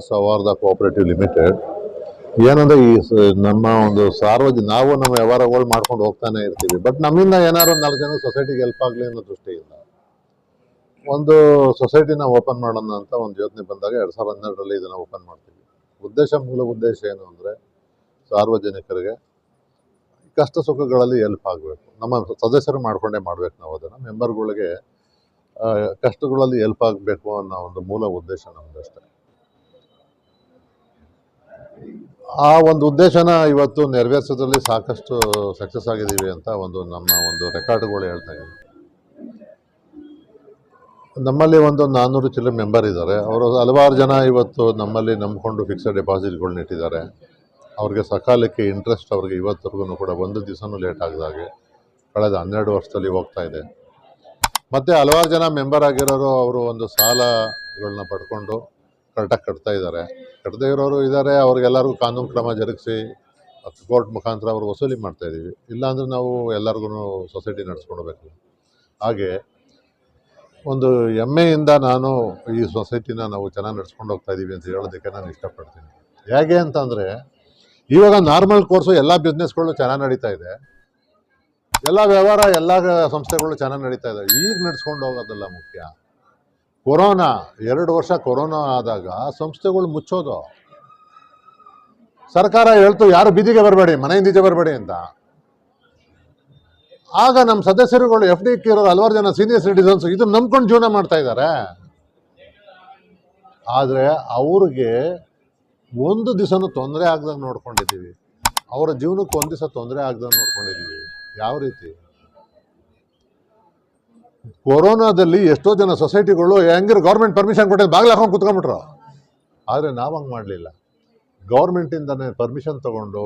ಸೌಹಾರ್ದ cooperative limited ಏನಂದ್ರೆ ನಮ್ಮ ಒಂದು ನಾವು ನಮ್ಮ ವ್ಯವಹಾರಗಳು ಮಾಡ್ಕೊಂಡು ಹೋಗ್ತಾನೆ ಇರ್ತೀವಿ. ಬಟ್ ನಮ್ಮಿಂದ ಏನಾದ್ರು ಒಂದು 4 ಜನ ಸೊಸೈಟಿಗೆ ಹೆಲ್ಪ್ ಆಗಲಿ ಅನ್ನೋ ದೃಷ್ಟಿಯಿಂದ ಒಂದು ಸೊಸೈಟಿನ ಓಪನ್ ಮಾಡೋಣ ಅಂತ ಒಂದು ಯೋಚನೆ ಬಂದಾಗ 2012ರಲ್ಲಿ ಇದನ್ನ ಓಪನ್ ಮಾಡ್ತೀವಿ. ಮೂಲ ಉದ್ದೇಶ ಏನು ಅಂದರೆ ಸಾರ್ವಜನಿಕರಿಗೆ ಕಷ್ಟ ಸುಖಗಳಲ್ಲಿ ಹೆಲ್ಪ್ ಆಗಬೇಕು. ನಮ್ಮ ಸದಸ್ಯರು ಮಾಡ್ಕೊಂಡೇ ಮಾಡ್ಬೇಕು. ನಾವು ಅದನ್ನು ಮೆಂಬರ್ಗಳಿಗೆ ಕಷ್ಟಗಳಲ್ಲಿ ಹೆಲ್ಪ್ ಆಗಬೇಕು ಅನ್ನೋ ಒಂದು ಮೂಲ ಉದ್ದೇಶ ನಮ್ಮದಷ್ಟೇ. ಆ ಒಂದು ಉದ್ದೇಶನ ಇವತ್ತು ನೆರವೇರಿಸೋದ್ರಲ್ಲಿ ಸಾಕಷ್ಟು ಸಕ್ಸಸ್ ಆಗಿದ್ದೀವಿ ಅಂತ ನಮ್ಮ ಒಂದು ರೆಕಾರ್ಡ್ಗಳು ಹೇಳ್ತಾ ಇದ್ದೀವಿ. ನಮ್ಮಲ್ಲಿ ಒಂದು 400 ಚಿಲ್ಲರೆ ಮೆಂಬರ್ ಇದ್ದಾರೆ. ಅವರು ಹಲವಾರು ಜನ ಇವತ್ತು ನಮ್ಮಲ್ಲಿ ನಂಬಿಕೊಂಡು ಫಿಕ್ಸೆಡ್ ಡೆಪಾಸಿಟ್ಗಳನ್ನ ಇಟ್ಟಿದ್ದಾರೆ. ಅವ್ರಿಗೆ ಸಕಾಲಕ್ಕೆ ಇಂಟ್ರೆಸ್ಟ್ ಅವ್ರಿಗೆ ಇವತ್ತರೆಗೂ ಕೂಡ ಒಂದು ದಿವಸನೂ ಲೇಟ್ ಆಗದಾಗೆ ಕಳೆದ 12 ವರ್ಷದಲ್ಲಿ ಹೋಗ್ತಾ ಇದೆ. ಮತ್ತು ಹಲವಾರು ಜನ ಮೆಂಬರ್ ಆಗಿರೋರು ಅವರು ಒಂದು ಸಾಲಗಳನ್ನ ಪಡ್ಕೊಂಡು ಕರೆಕ್ಟಾಗಿ ಕಟ್ತಾ ಇದ್ದಾರೆ. ಕಟ್ಟದೇ ಇರೋರು ಇದ್ದಾರೆ. ಅವ್ರಿಗೆಲ್ಲರಿಗೂ ಕಾನೂನು ಕ್ರಮ ಜರುಗಿಸಿ ಕೋರ್ಟ್ ಮುಖಾಂತರ ಅವರು ವಸೂಲಿ ಮಾಡ್ತಾಯಿದ್ದೀವಿ. ಇಲ್ಲಾಂದರೆ ನಾವು ಎಲ್ಲರಿಗೂ ಸೊಸೈಟಿ ನಡೆಸ್ಕೊಡ್ಬೇಕು. ಹಾಗೆ ಒಂದು ಹೆಮ್ಮೆಯಿಂದ ನಾನು ಈ ಸೊಸೈಟಿನ ನಾವು ಚೆನ್ನಾಗಿ ನಡ್ಸ್ಕೊಂಡು ಹೋಗ್ತಾ ಇದ್ದೀವಿ ಅಂತ ಹೇಳೋದಕ್ಕೆ ನಾನು ಇಷ್ಟಪಡ್ತೀನಿ. ಹೇಗೆ ಅಂತಂದರೆ ಇವಾಗ ನಾರ್ಮಲ್ ಕೋರ್ಸು ಎಲ್ಲ ಬಿಸ್ನೆಸ್ಗಳು ಚೆನ್ನಾಗಿ ನಡೀತಾ ಇದೆ, ಎಲ್ಲ ವ್ಯವಹಾರ ಎಲ್ಲ ಸಂಸ್ಥೆಗಳು ಚೆನ್ನಾಗಿ ನಡೀತಾ ಇದೆ. ಈಗ ನಡ್ಸ್ಕೊಂಡು ಹೋಗೋದಲ್ಲ ಮುಖ್ಯ. ಕೊರೋನಾ 2 ವರ್ಷ ಕೊರೋನಾ ಆದಾಗ ಸಂಸ್ಥೆಗಳು ಮುಚ್ಚೋದು. ಸರ್ಕಾರ ಹೇಳ್ತು ಯಾರು ಬೀದಿಗೆ ಬರಬೇಡಿ, ಮನೆಯಿಂದ ಈಚೆ ಬರಬೇಡಿ ಅಂತ. ಆಗ ನಮ್ಮ ಸದಸ್ಯರುಗಳು FD ಇರೋರು ಹಲವಾರು ಜನ ಸೀನಿಯರ್ ಸಿಟಿಸನ್ಸ್ ಇದನ್ನ ನಂಬ್ಕೊಂಡು ಜೀವನ ಮಾಡ್ತಾ ಇದ್ದಾರೆ. ಆದರೆ ಅವ್ರಿಗೆ ಒಂದು ದಿವಸನೂ ತೊಂದರೆ ಆಗ್ದಂಗೆ ನೋಡ್ಕೊಂಡಿದ್ದೀವಿ. ಅವರ ಜೀವನಕ್ಕೆ ಒಂದು ದಿವಸ ತೊಂದರೆ ಆಗ್ದಂಗೆ ನೋಡ್ಕೊಂಡಿದ್ದೀವಿ. ಯಾವ ರೀತಿ ಕೊರೋನಾದಲ್ಲಿ ಎಷ್ಟೋ ಜನ ಸೊಸೈಟಿಗಳು ಹೆಂಗಿರೋ ಗೌರ್ಮೆಂಟ್ ಪರ್ಮಿಷನ್ ಕೊಟ್ಟಿದ್ದು ಬಾಗಿಲು ಹಾಕೊಂಡು ಕುತ್ಕೊಂಡ್ಬಿಟ್ರು. ಆದರೆ ನಾವು ಹಂಗೆ ಮಾಡಲಿಲ್ಲ. ಗೌರ್ಮೆಂಟಿಂದನೇ ಪರ್ಮಿಷನ್ ತೊಗೊಂಡು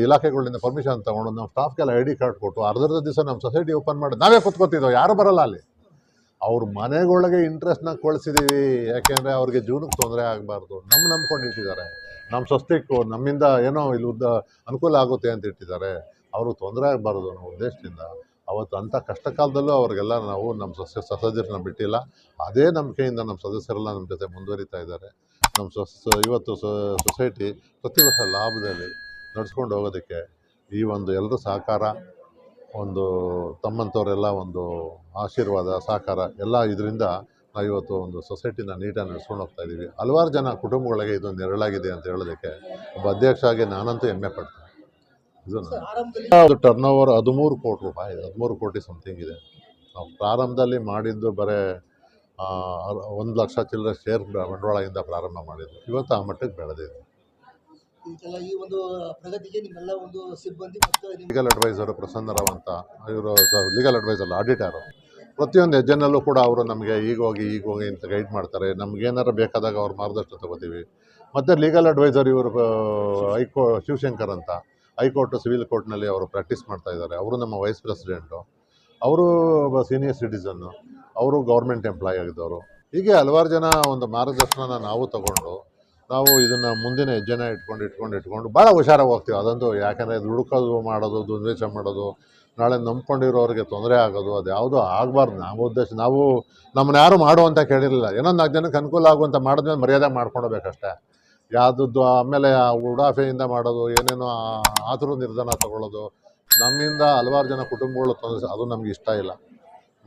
ಇಲಾಖೆಗಳಿಂದ ಪರ್ಮಿಷನ್ ತೊಗೊಂಡು ನಮ್ಮ ಸ್ಟಾಫ್ಗೆಲ್ಲ ID ಕಾರ್ಡ್ ಕೊಟ್ಟು ಅರ್ಧ ದಿವಸ ನಮ್ಮ ಸೊಸೈಟಿ ಓಪನ್ ಮಾಡಿ ನಾವೇ ಕುತ್ಕೋತಿದ್ದೋ. ಯಾರು ಬರಲ್ಲ ಅಲ್ಲಿ. ಅವ್ರ ಮನೆಗೊಳಗೆ ಇಂಟ್ರೆಸ್ಟ್ನ ಕೊಳಿಸಿದ್ದೀವಿ. ಯಾಕೆಂದರೆ ಅವ್ರಿಗೆ ಜೀವನಕ್ಕೆ ತೊಂದರೆ ಆಗಬಾರ್ದು. ನಂಬ್ಕೊಂಡು ಇಟ್ಟಿದ್ದಾರೆ. ನಮ್ಮ ಸೊಸೈಟಿಗೂ ನಮ್ಮಿಂದ ಏನೋ ಇಲ್ಲಿ ಅನುಕೂಲ ಆಗುತ್ತೆ ಅಂತ ಇಟ್ಟಿದ್ದಾರೆ. ಅವ್ರಿಗೆ ತೊಂದರೆ ಆಗಬಾರ್ದು ಅನ್ನೋ ಉದ್ದೇಶದಿಂದ ಅವತ್ತು ಅಂಥ ಕಷ್ಟ ಕಾಲದಲ್ಲೂ ಅವ್ರಿಗೆಲ್ಲ ನಾವು ನಮ್ಮ ಸದಸ್ಯರನ್ನ ಬಿಟ್ಟಿಲ್ಲ. ಅದೇ ನಂಬಿಕೆಯಿಂದ ನಮ್ಮ ಸದಸ್ಯರೆಲ್ಲ ನಮ್ಮ ಜೊತೆ ಮುಂದುವರಿತಾ ಇದ್ದಾರೆ. ನಮ್ಮ ಇವತ್ತು ಸೊಸೈಟಿ ಪ್ರತಿ ವರ್ಷ ಲಾಭದಲ್ಲಿ ನಡೆಸ್ಕೊಂಡು ಹೋಗೋದಕ್ಕೆ ಈ ಒಂದು ಎಲ್ಲರ ಸಹಕಾರ, ಒಂದು ತಮ್ಮಂಥವರೆಲ್ಲ ಒಂದು ಆಶೀರ್ವಾದ ಸಹಕಾರ ಎಲ್ಲ ಇದರಿಂದ ನಾವು ಇವತ್ತು ಒಂದು ಸೊಸೈಟಿನ ನೀಟಾಗಿ ನಡೆಸ್ಕೊಂಡು ಹೋಗ್ತಾ ಇದ್ದೀವಿ. ಹಲವಾರು ಜನ ಕುಟುಂಬಗಳಿಗೆ ಇದು ನೆರಳಾಗಿದೆ ಅಂತ ಹೇಳೋದಕ್ಕೆ ಒಬ್ಬ ಅಧ್ಯಕ್ಷ ಆಗಿ ನಾನಂತೂ ಹೆಮ್ಮೆ ಪಡ್ತೀನಿ. ಇದು ಟರ್ನ್ ಓವರ್ 13 ಕೋಟಿ ರೂಪಾಯಿ, 13 ಕೋಟಿ ಸಮಥಿಂಗ್ ಇದೆ. ನಾವು ಪ್ರಾರಂಭದಲ್ಲಿ ಮಾಡಿದ್ದು ಬರೀ 1 ಲಕ್ಷ ಚಿಲ್ಲರೆ ಶೇರ್ ಬಂಡವಾಳದಿಂದ ಪ್ರಾರಂಭ ಮಾಡಿದ್ದು. ಇವತ್ತು ಆ ಮಟ್ಟಕ್ಕೆ ಬೆಳೆದಿದೆ. ಲೀಗಲ್ ಅಡ್ವೈಸರು ಪ್ರಸನ್ನರಾವ್ ಅಂತ, ಇವರು ಲೀಗಲ್ ಅಡ್ವೈಸರ್ ಆಡಿಟರು. ಪ್ರತಿಯೊಂದು ಹೆಜ್ಜೆನಲ್ಲೂ ಕೂಡ ಅವರು ನಮಗೆ ಈಗ ಹೋಗಿ ಅಂತ ಗೈಡ್ ಮಾಡ್ತಾರೆ. ನಮಗೇನಾರು ಬೇಕಾದಾಗ ಅವ್ರ ಮಾರ್ಗದರ್ಶನ ತಗೋತೀವಿ. ಮತ್ತು ಲೀಗಲ್ ಅಡ್ವೈಸರ್ ಇವರು ಶಿವಶಂಕರ್ ಅಂತ ಹೈಕೋರ್ಟ್ ಸಿವಿಲ್ ಕೋರ್ಟ್ನಲ್ಲಿ ಅವರು ಪ್ರಾಕ್ಟೀಸ್ ಮಾಡ್ತಾ ಇದ್ದಾರೆ. ಅವರು ನಮ್ಮ ವೈಸ್ ಪ್ರೆಸಿಡೆಂಟು. ಅವರು ಸೀನಿಯರ್ ಸಿಟಿಸನ್ನು. ಅವರು ಗೌರ್ಮೆಂಟ್ ಎಂಪ್ಲಾಯ್ ಆಗಿದ್ದವರು. ಹೀಗೆ ಹಲವಾರು ಜನ ಒಂದು ಮಾರ್ಗದರ್ಶನ ನಾವು ತಗೊಂಡು ನಾವು ಇದನ್ನು ಮುಂದಿನ ಹೆಜ್ಜೆನ ಇಟ್ಕೊಂಡು ಭಾಳ ಹುಷಾರಾಗಿ ಹೋಗ್ತೀವಿ. ಅದಂತೂ ಯಾಕೆಂದರೆ ದುಡುಕೋದು ಮಾಡೋದು, ದುರ್ವೇಷ ಮಾಡೋದು, ನಾಳೆ ನಂಬ್ಕೊಂಡಿರೋರಿಗೆ ತೊಂದರೆ ಆಗೋದು, ಅದು ಯಾವುದೂ ಆಗಬಾರ್ದು. ನಾವು ನಮ್ಮನ್ನ ಯಾರು ಮಾಡುವಂತ ಕೇಳಿರಲಿಲ್ಲ. ಏನೋ 4 ಜನಕ್ಕೆ ಅನುಕೂಲ ಆಗುವಂಥ ಮಾಡಿದ್ಮೇಲೆ ಮರ್ಯಾದೆ ಮಾಡ್ಕೊಳ್ಬೇಕಷ್ಟೇ. ಯಾವುದದ್ದು ಆಮೇಲೆ ಉಡಾಫೆಯಿಂದ ಮಾಡೋದು, ಏನೇನೋ ಆತುರ ನಿರ್ಧಾರ ತಗೊಳ್ಳೋದು, ನಮ್ಮಿಂದ ಹಲವಾರು ಜನ ಕುಟುಂಬಗಳು ತೊಂದರೆ, ಅದು ನಮ್ಗೆ ಇಷ್ಟ ಇಲ್ಲ.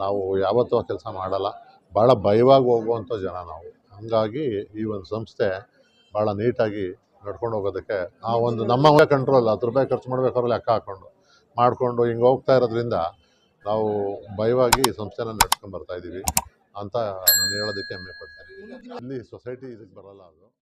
ನಾವು ಯಾವತ್ತೂ ಆ ಕೆಲಸ ಮಾಡಲ್ಲ. ಭಾಳ ಭಯವಾಗಿ ಹೋಗುವಂಥ ಜನ ನಾವು. ಹಂಗಾಗಿ ಈ ಒಂದು ಸಂಸ್ಥೆ ಭಾಳ ನೀಟಾಗಿ ನಡ್ಕೊಂಡು ಹೋಗೋದಕ್ಕೆ ಆ ಒಂದು ನಮ್ಮ ಕಂಟ್ರೋಲ್ ₹10 ಖರ್ಚು ಮಾಡಬೇಕಾದ್ರೆ ಲೆಕ್ಕ ಮಾಡಿಕೊಂಡು ಹಿಂಗೆ ಹೋಗ್ತಾ ಇರೋದ್ರಿಂದ ನಾವು ಭಯವಾಗಿ ಈ ಸಂಸ್ಥೆನ ನಡ್ಸ್ಕೊಂಡು ಬರ್ತಾಯಿದ್ದೀವಿ ಅಂತ ನಾನು ಹೇಳೋದಕ್ಕೆ ಹೆಮ್ಮೆ ಪಡ್ತೀನಿ. ಇಲ್ಲಿ ಸೊಸೈಟಿ ಇದಕ್ಕೆ ಬರಲ್ಲ ಅದು.